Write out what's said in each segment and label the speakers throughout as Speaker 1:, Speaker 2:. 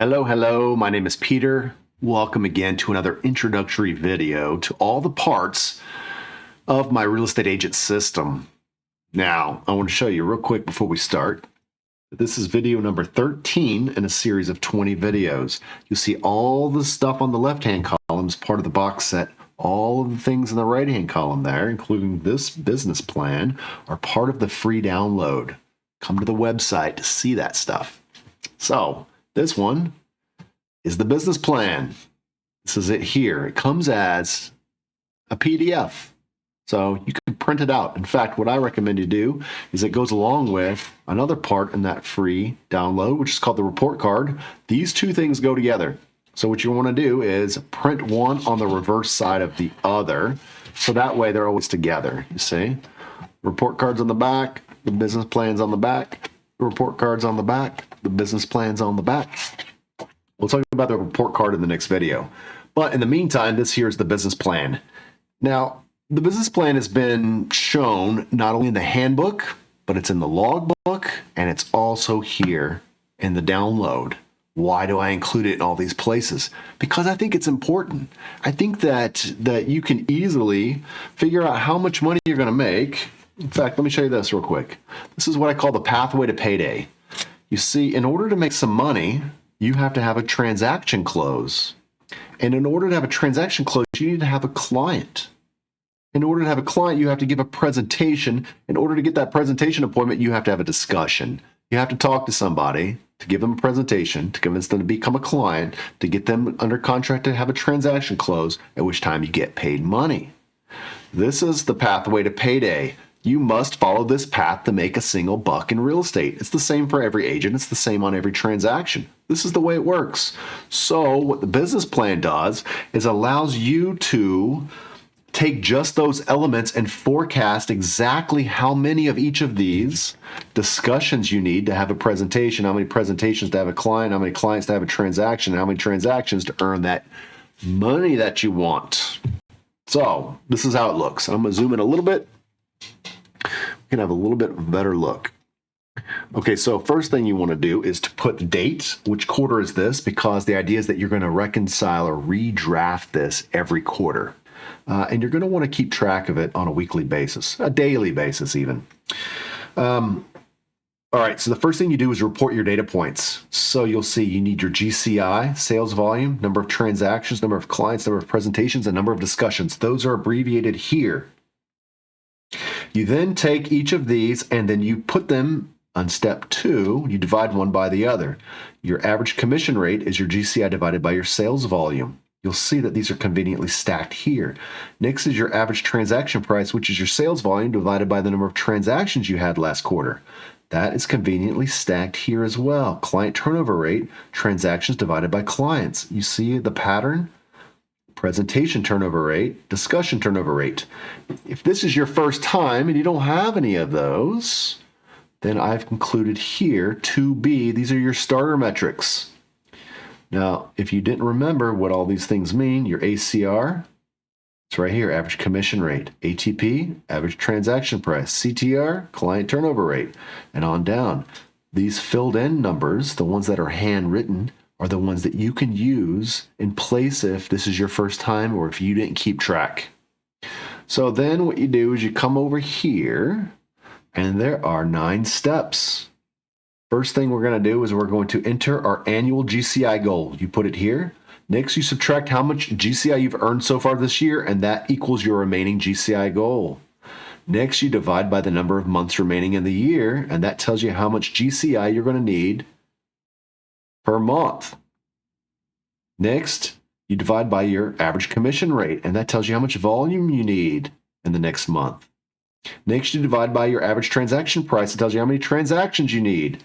Speaker 1: Hello, hello. My name is Peter. Welcome again to another introductory video to all the parts of my real estate agent system. Now, I want to show you real quick before we start. This is video number 13 in a series of 20 videos. You'll see all the stuff on the left-hand column as part of the box set. All of the things in the right-hand column there, including this business plan, are part of the free download. Come to the website to see that stuff. So, this one is the business plan. This is it here. It comes as a PDF. So you can print it out. In fact, what I recommend you do is it goes along with another part in that free download, which is called the report card. These two things go together. So what you want to do is print one on the reverse side of the other. So that way they're always together, you see? Report cards on the back, the business plans on the back, the report cards on the back, the business plans on the back. We'll talk about the report card in the next video. But in the meantime, this here is the business plan. Now, the business plan has been shown not only in the handbook, but it's in the logbook, and it's also here in the download. Why do I include it in all these places? Because I think it's important. I think that you can easily figure out how much money you're going to make. In fact, let me show you this real quick. This is what I call the pathway to payday. You see, in order to make some money, you have to have a transaction close. And in order to have a transaction close, you need to have a client. In order to have a client, you have to give a presentation. In order to get that presentation appointment, you have to have a discussion. You have to talk to somebody to give them a presentation, to convince them to become a client, to get them under contract to have a transaction close, at which time you get paid money. This is the pathway to payday. You must follow this path to make a single buck in real estate. It's the same for every agent. It's the same on every transaction. This is the way it works. So what the business plan does is allows you to take just those elements and forecast exactly how many of each of these discussions you need to have a presentation, how many presentations to have a client, how many clients to have a transaction, how many transactions to earn that money that you want. So this is how it looks. I'm going to zoom in a little bit. We can have a little bit of a better look. Okay, so first thing you want to do is to put the date. Which quarter is this? Because the idea is that you're going to reconcile or redraft this every quarter. And you're going to want to keep track of it on a weekly basis, a daily basis even. All right, so the first thing you do is report your data points. So you'll see you need your GCI, sales volume, number of transactions, number of clients, number of presentations, and number of discussions. Those are abbreviated here. You then take each of these and then you put them on step 2, you divide one by the other. Your average commission rate is your GCI divided by your sales volume. You'll see that these are conveniently stacked here. Next is your average transaction price, which is your sales volume divided by the number of transactions you had last quarter. That is conveniently stacked here as well. Client turnover rate, transactions divided by clients. You see the pattern? Presentation turnover rate, discussion turnover rate. If this is your first time and you don't have any of those, then I've included here 2B. These are your starter metrics. Now, if you didn't remember what all these things mean, your ACR, it's right here, average commission rate. ATP, average transaction price. CTR, client turnover rate, and on down. These filled in numbers, the ones that are handwritten, are the ones that you can use in place if this is your first time or if you didn't keep track. So then what you do is you come over here and there are 9 steps. First thing we're going to do is we're going to enter our annual GCI goal. You put it here. Next, you subtract how much GCI you've earned so far this year, and that equals your remaining GCI goal. Next, you divide by the number of months remaining in the year, and that tells you how much GCI you're going to need per month. Next, you divide by your average commission rate, and that tells you how much volume you need in the next month. Next, you divide by your average transaction price. It tells you how many transactions you need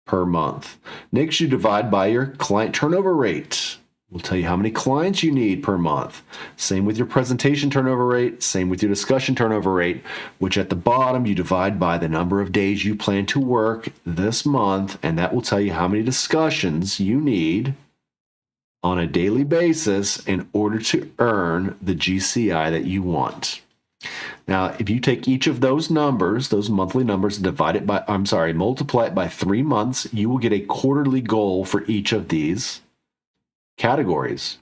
Speaker 1: per month. Next, you divide by your client turnover rate. We'll tell you how many clients you need per month. Same with your presentation turnover rate, same with your discussion turnover rate, which at the bottom you divide by the number of days you plan to work this month, and that will tell you how many discussions you need on a daily basis in order to earn the GCI that you want. Now, if you take each of those numbers, those monthly numbers, multiply it by 3 months, you will get a quarterly goal for each of these categories.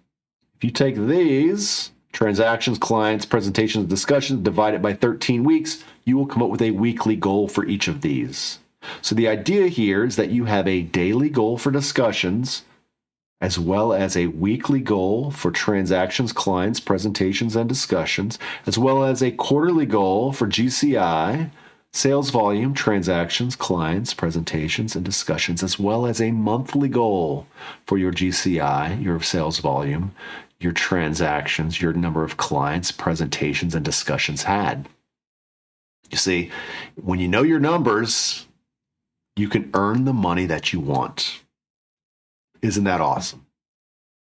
Speaker 1: If you take these transactions, clients, presentations, discussions, divide it by 13 weeks, you will come up with a weekly goal for each of these. So the idea here is that you have a daily goal for discussions, as well as a weekly goal for transactions, clients, presentations, and discussions, as well as a quarterly goal for GCI, sales volume, transactions, clients, presentations, and discussions, as well as a monthly goal for your GCI, your sales volume, your transactions, your number of clients, presentations, and discussions had. You see, when you know your numbers, you can earn the money that you want. Isn't that awesome?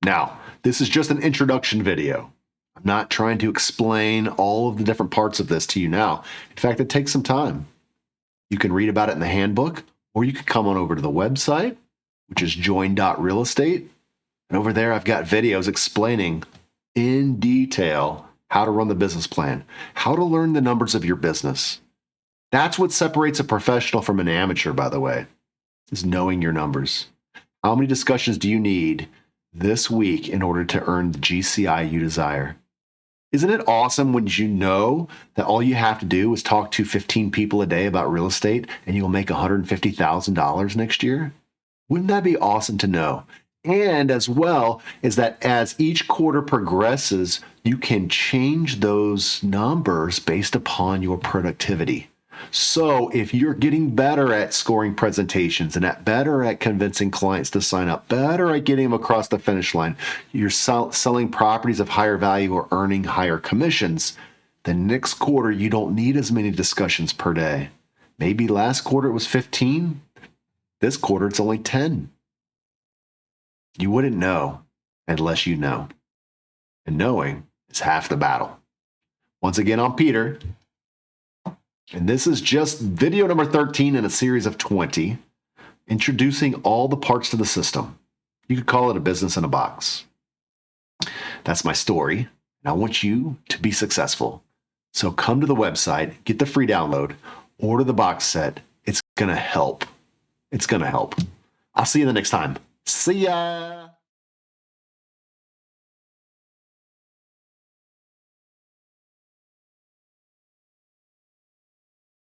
Speaker 1: Now, this is just an introduction video. I'm not trying to explain all of the different parts of this to you now. In fact, it takes some time. You can read about it in the handbook, or you can come on over to the website, which is join.realestate. And over there, I've got videos explaining in detail how to run the business plan, how to learn the numbers of your business. That's what separates a professional from an amateur, by the way, is knowing your numbers. How many discussions do you need this week in order to earn the GCI you desire? Isn't it awesome when you know that all you have to do is talk to 15 people a day about real estate and you'll make $150,000 next year? Wouldn't that be awesome to know? And as well is that as each quarter progresses, you can change those numbers based upon your productivity. So if you're getting better at scoring presentations and better at convincing clients to sign up, better at getting them across the finish line, you're selling properties of higher value or earning higher commissions, then next quarter you don't need as many discussions per day. Maybe last quarter it was 15. This quarter it's only 10. You wouldn't know unless you know. And knowing is half the battle. Once again, I'm Peter. And this is just video number 13 in a series of 20, introducing all the parts to the system. You could call it a business in a box. That's my story, and I want you to be successful. So come to the website, get the free download, order the box set. It's going to help. It's going to help. I'll see you the next time. See ya!